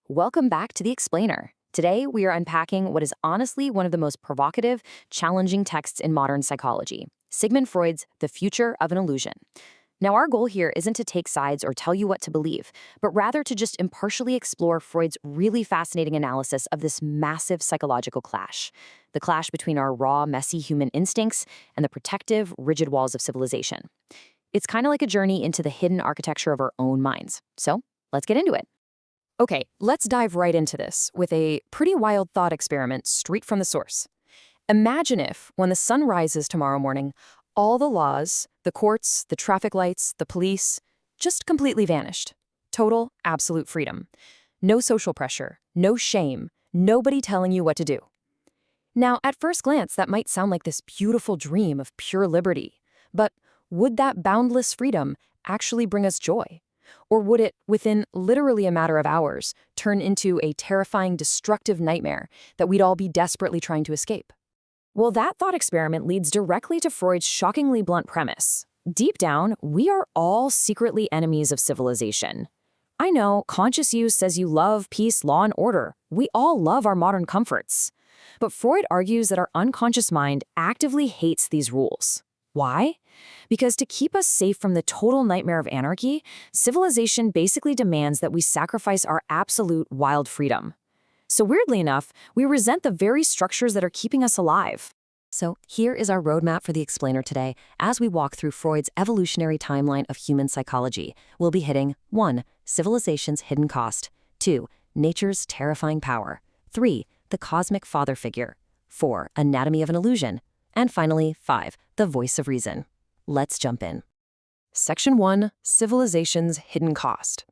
Welcome back to The Explainer. Today, we are unpacking what is honestly one of the most provocative, challenging texts in modern psychology, Sigmund Freud's The Future of an Illusion. Now, our goal here isn't to take sides or tell you what to believe, but rather to just impartially explore Freud's really fascinating analysis of this massive psychological clash, the clash between our raw, messy human instincts and the protective, rigid walls of civilization. It's kind of like a journey into the hidden architecture of our own minds. So, let's get into it. Okay, let's dive right into this with a pretty wild thought experiment straight from the source. Imagine if, when the sun rises tomorrow morning, all the laws, the courts, the traffic lights, the police, just completely vanished. Total, absolute freedom. No social pressure, no shame, nobody telling you what to do. Now, at first glance, that might sound like this beautiful dream of pure liberty. But would that boundless freedom actually bring us joy? Or would it, within literally a matter of hours, turn into a terrifying, destructive nightmare that we'd all be desperately trying to escape? Well, that thought experiment leads directly to Freud's shockingly blunt premise. Deep down, we are all secretly enemies of civilization. I know, conscious you says you love peace, law, and order. We all love our modern comforts. But Freud argues that our unconscious mind actively hates these rules. Why? Because to keep us safe from the total nightmare of anarchy, civilization basically demands that we sacrifice our absolute wild freedom. So weirdly enough, we resent the very structures that are keeping us alive. So here is our roadmap for the explainer today. As we walk through Freud's evolutionary timeline of human psychology, we'll be hitting 1. Civilization's hidden cost. 2. Nature's terrifying power. 3. The cosmic father figure. 4. Anatomy of an illusion. And finally, 5. The voice of reason. Let's jump in. Section 1. Civilization's hidden cost.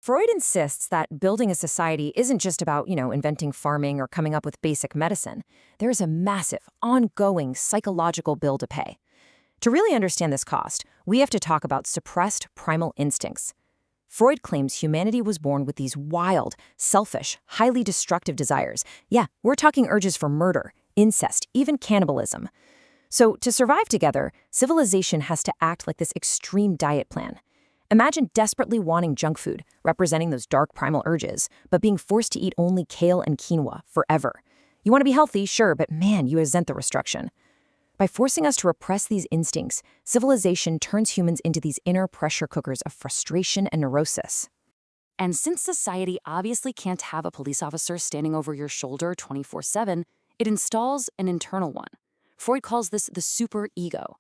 Freud insists that building a society isn't just about, inventing farming or coming up with basic medicine. There's a massive, ongoing psychological bill to pay. To really understand this cost, we have to talk about suppressed primal instincts. Freud claims humanity was born with these wild, selfish, highly destructive desires. Yeah, we're talking urges for murder, incest, even cannibalism. So to survive together, civilization has to act like this extreme diet plan. Imagine desperately wanting junk food, representing those dark primal urges, but being forced to eat only kale and quinoa forever. You want to be healthy, sure, but man, you resent the restriction. By forcing us to repress these instincts, civilization turns humans into these inner pressure cookers of frustration and neurosis. And since society obviously can't have a police officer standing over your shoulder 24/7, it installs an internal one. Freud calls this the superego.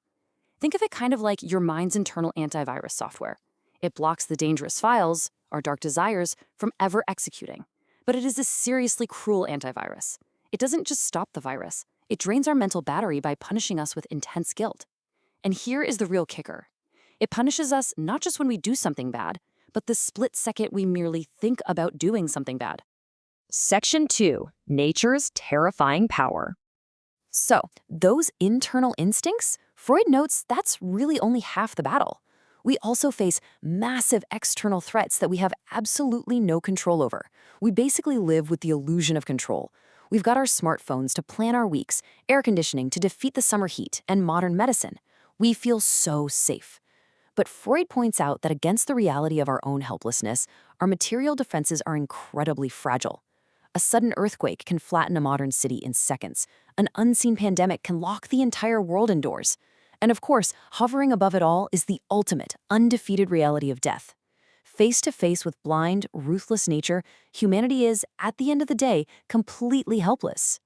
Think of it kind of like your mind's internal antivirus software. It blocks the dangerous files, our dark desires, from ever executing. But it is a seriously cruel antivirus. It doesn't just stop the virus. It drains our mental battery by punishing us with intense guilt. And here is the real kicker. It punishes us not just when we do something bad, but the split second we merely think about doing something bad. Section 2. Nature's terrifying power. So, those internal instincts, Freud notes that's really only half the battle. We also face massive external threats that we have absolutely no control over. We basically live with the illusion of control. We've got our smartphones to plan our weeks, air conditioning to defeat the summer heat, and modern medicine. We feel so safe. But Freud points out that against the reality of our own helplessness, our material defenses are incredibly fragile. A sudden earthquake can flatten a modern city in seconds. An unseen pandemic can lock the entire world indoors. And of course, hovering above it all is the ultimate, undefeated reality of death. Face to face with blind, ruthless nature, humanity is, at the end of the day, completely helpless.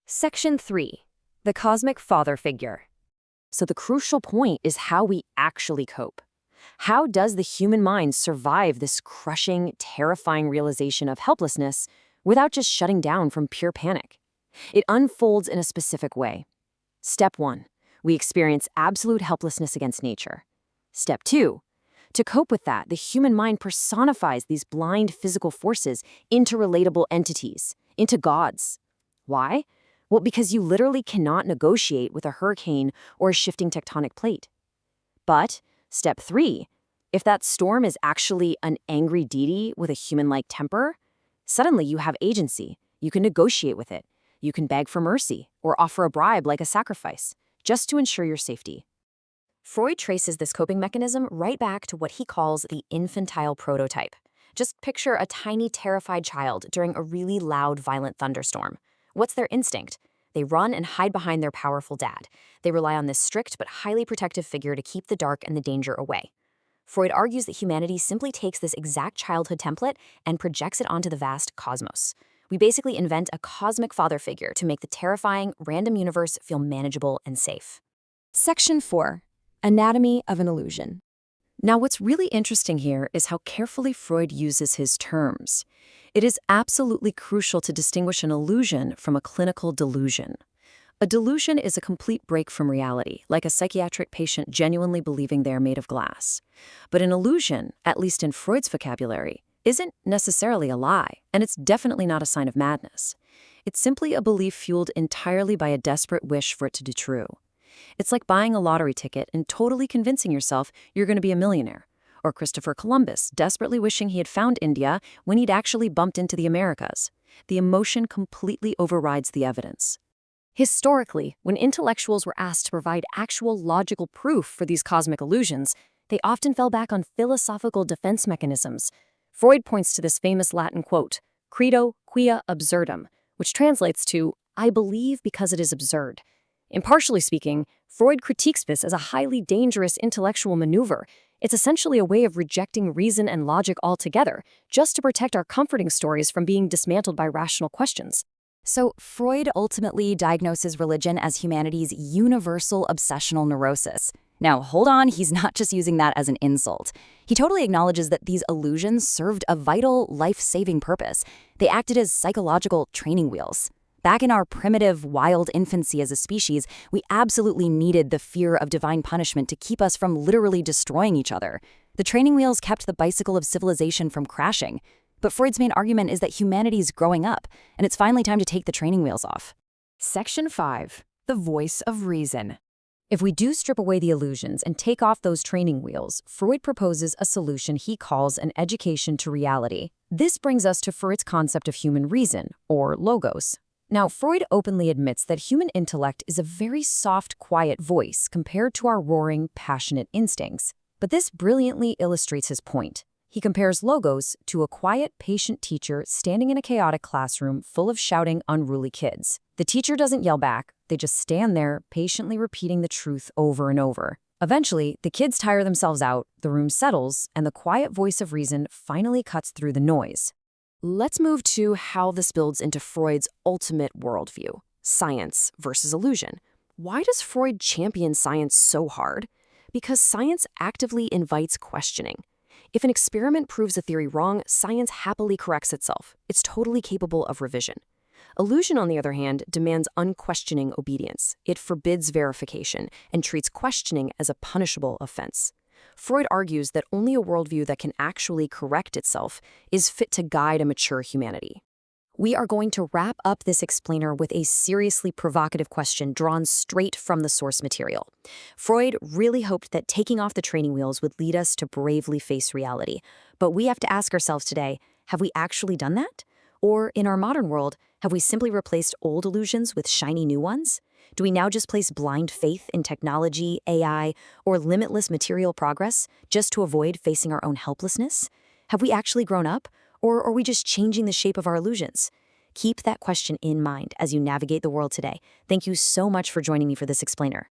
Section 3. The cosmic father figure. So the crucial point is how we actually cope. How does the human mind survive this crushing, terrifying realization of helplessness without just shutting down from pure panic? It unfolds in a specific way. Step 1. We experience absolute helplessness against nature. Step 2. To cope with that, the human mind personifies these blind physical forces into relatable entities, into gods. Why? Well, because you literally cannot negotiate with a hurricane or a shifting tectonic plate. But step 3, if that storm is actually an angry deity with a human-like temper, suddenly you have agency. You can negotiate with it. You can beg for mercy or offer a bribe like a sacrifice, just to ensure your safety. Freud traces this coping mechanism right back to what he calls the infantile prototype. Just picture a tiny, terrified child during a really loud, violent thunderstorm. What's their instinct? They run and hide behind their powerful dad. They rely on this strict but highly protective figure to keep the dark and the danger away. Freud argues that humanity simply takes this exact childhood template and projects it onto the vast cosmos. We basically invent a cosmic father figure to make the terrifying, random universe feel manageable and safe. Section 4. Anatomy of an illusion. Now, what's really interesting here is how carefully Freud uses his terms. It is absolutely crucial to distinguish an illusion from a clinical delusion. A delusion is a complete break from reality, like a psychiatric patient genuinely believing they are made of glass. But an illusion, at least in Freud's vocabulary, isn't necessarily a lie, and it's definitely not a sign of madness. It's simply a belief fueled entirely by a desperate wish for it to be true. It's like buying a lottery ticket and totally convincing yourself you're going to be a millionaire, or Christopher Columbus desperately wishing he had found India when he'd actually bumped into the Americas. The emotion completely overrides the evidence. Historically, when intellectuals were asked to provide actual logical proof for these cosmic illusions, they often fell back on philosophical defense mechanisms. Freud points to this famous Latin quote, credo quia absurdum, which translates to, I believe because it is absurd. Impartially speaking, Freud critiques this as a highly dangerous intellectual maneuver. It's essentially a way of rejecting reason and logic altogether, just to protect our comforting stories from being dismantled by rational questions. So Freud ultimately diagnoses religion as humanity's universal obsessional neurosis. Now, hold on, he's not just using that as an insult. He totally acknowledges that these illusions served a vital, life-saving purpose. They acted as psychological training wheels. Back in our primitive, wild infancy as a species, we absolutely needed the fear of divine punishment to keep us from literally destroying each other. The training wheels kept the bicycle of civilization from crashing. But Freud's main argument is that humanity's growing up, and it's finally time to take the training wheels off. Section 5. The voice of reason. If we do strip away the illusions and take off those training wheels, Freud proposes a solution he calls an education to reality. This brings us to Freud's concept of human reason, or logos. Now, Freud openly admits that human intellect is a very soft, quiet voice compared to our roaring, passionate instincts. But this brilliantly illustrates his point. He compares logos to a quiet, patient teacher standing in a chaotic classroom full of shouting, unruly kids. The teacher doesn't yell back, they just stand there, patiently repeating the truth over and over. Eventually, the kids tire themselves out, the room settles, and the quiet voice of reason finally cuts through the noise. Let's move to how this builds into Freud's ultimate worldview, science versus illusion. Why does Freud champion science so hard? Because science actively invites questioning. If an experiment proves a theory wrong, science happily corrects itself. It's totally capable of revision. Illusion, on the other hand, demands unquestioning obedience. It forbids verification and treats questioning as a punishable offense. Freud argues that only a worldview that can actually correct itself is fit to guide a mature humanity. We are going to wrap up this explainer with a seriously provocative question drawn straight from the source material. Freud really hoped that taking off the training wheels would lead us to bravely face reality. But we have to ask ourselves today, have we actually done that? Or in our modern world, have we simply replaced old illusions with shiny new ones? Do we now just place blind faith in technology, AI, or limitless material progress just to avoid facing our own helplessness? Have we actually grown up? Or are we just changing the shape of our illusions? Keep that question in mind as you navigate the world today. Thank you so much for joining me for this explainer.